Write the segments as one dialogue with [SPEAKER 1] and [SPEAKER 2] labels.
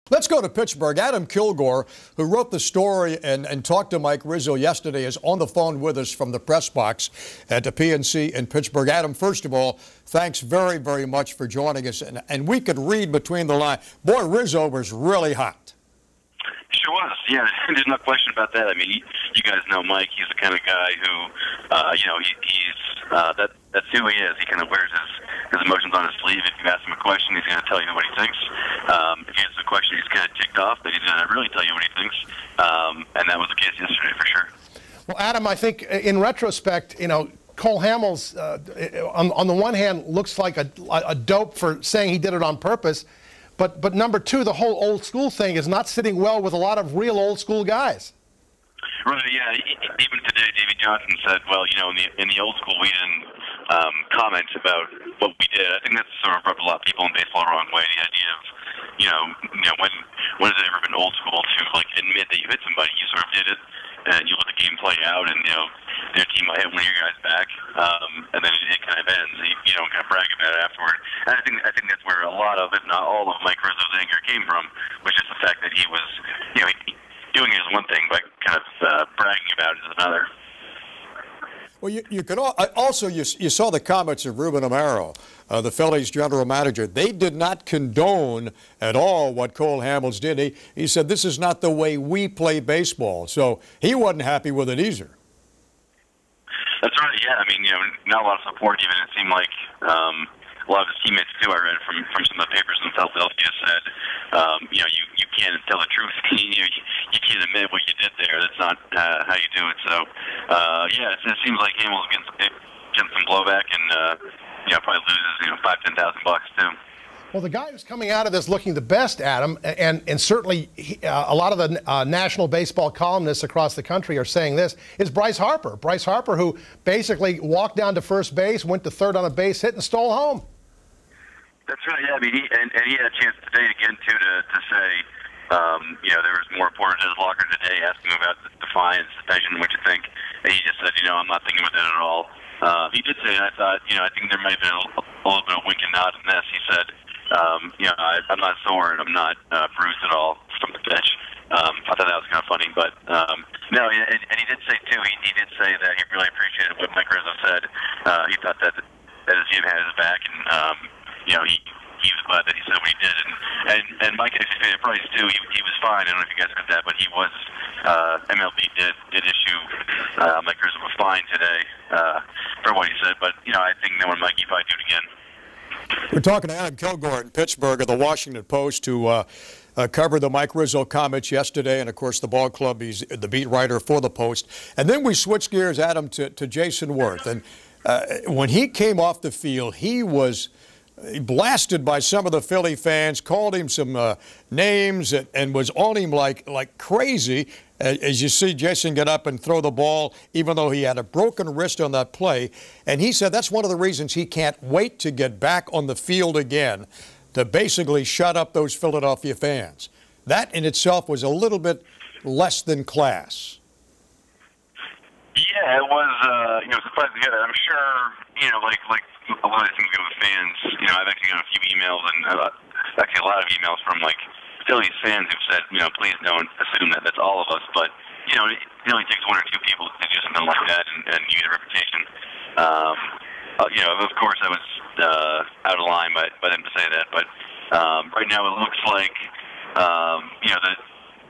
[SPEAKER 1] Let's go to Pittsburgh. Adam Kilgore, who wrote the story and talked to Mike Rizzo yesterday, is on the phone with us from the press box at the PNC in Pittsburgh. Adam, first of all, thanks very, very much for joining us. And we could read between the lines. Boy, Rizzo was really hot.
[SPEAKER 2] Sure was, yeah. There's no question about that. I mean, you guys know Mike. He's the kind of guy who, that's who he is. He kind of wears his emotions on his sleeve. If you ask him a question, he's going to tell you what he thinks. If you ask him a question, he's kind of ticked off, but he's going to really tell you what he thinks. And that was the case yesterday for sure.
[SPEAKER 3] Well, Adam, I think in retrospect, Cole Hamels, on the one hand, looks like a dope for saying he did it on purpose. But number two, the whole old school thing is not sitting well with a lot of real old school guys.
[SPEAKER 2] Right, yeah. Even today, Davey Johnson said, well, in the old school, we didn't comment about what we did. I think that's sort of rubbed a lot of people in baseball the wrong way. The idea of, when has it ever been old school to, admit that you hit somebody? You sort of did it, and you let the game play out, and, their team might hit one of your guys back, and then it kind of ends. You don't kind of brag about it afterward. And I think that's where a lot of, if not all of Mike Rizzo's anger came from, was just the fact that he was, doing it is one thing, but kind of bragging about it is another.
[SPEAKER 1] Well, you could also you saw the comments of Ruben Amaro, the Phillies general manager. They did not condone at all what Cole Hamels did. He said this is not the way we play baseball. So he wasn't happy with it either.
[SPEAKER 2] That's right. Yeah, I mean, not a lot of support. Even it seemed like a lot of his teammates too. I read from some of the papers in Philadelphia said, you can't tell the truth. You can't admit what you did there. That's not how you do it. So, yeah, it seems like Hamels getting some blowback, and probably loses $5,000-10,000 too.
[SPEAKER 3] Well, the guy who's coming out of this looking the best, Adam, and certainly a lot of the national baseball columnists across the country are saying this, is Bryce Harper. Bryce Harper, who basically walked down to first base, went to third on a base hit, and stole home.
[SPEAKER 2] That's right. Yeah, I mean, he had a chance today again too to say, there was more reported in his locker today asking him about the fine, suspension, what you think, and he just said, I'm not thinking about that at all. He did say, and I thought, I think there might have been a little bit of wink and nod in this. He said, I'm not sore and I'm not bruised at all from the pitch. I thought that was kind of funny, but no, and he did say too. He did say that he really appreciated what Mike Rizzo said. He thought that his team had his back, and he was glad that he said what he did. And Mike, if you say Bryce too, he was fine. I don't know if you guys heard that, but he was MLB did issue Mike Rizzo a fine today for what he said. But I think knowing Mike, he'd probably do it again.
[SPEAKER 1] We're talking to Adam Kilgore in Pittsburgh of the Washington Post, who covered the Mike Rizzo comments yesterday, and of course the ball club. He's the beat writer for the Post. And then we switch gears, Adam, to Jayson Werth. And when he came off the field, he was blasted by some of the Philly fans, called him some names, and was on him like crazy. As you see Jayson get up and throw the ball, even though he had a broken wrist on that play. And he said that's one of the reasons he can't wait to get back on the field again, to basically shut up those Philadelphia fans. That in itself was a little bit less than class.
[SPEAKER 2] Yeah, it was, surprising to hear that. I'm sure, like a lot of things go with fans. I've actually got a few emails, and actually a lot of emails from, Phillies fans who've said, please don't assume that that's all of us. But, it only takes one or two people to do something like that and you get a reputation. Of course, I was out of line by them to say that. But right now it looks like,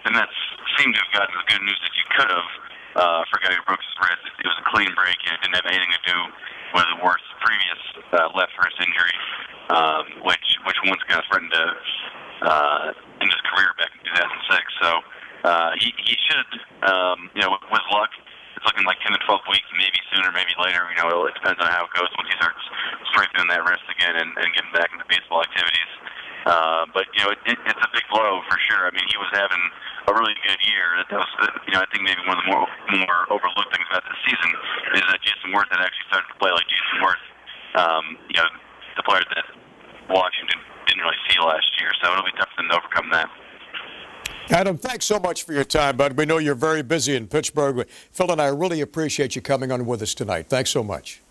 [SPEAKER 2] the Mets seem to have gotten as good news as you could have for a guy who broke his wrist. It was a clean break, and it didn't have anything to do with Werth's previous left wrist injury, which once kind of threatened to in his career back in 2006. So he should, with luck, it's looking like 10 to 12 weeks, maybe sooner, maybe later. It depends on how it goes once he starts strengthening that wrist again and getting back into baseball activities. But it's a big blow for sure. I mean, he was having a really good year. That was, I think maybe one of the more overlooked things about this season is that Jayson Werth had actually started to play like Jayson Werth. The player that Washington didn't really see last year, so it'll be tough for them to overcome that.
[SPEAKER 1] Adam, thanks so much for your time, bud. We know you're very busy in Pittsburgh. Phil and I really appreciate you coming on with us tonight. Thanks so much.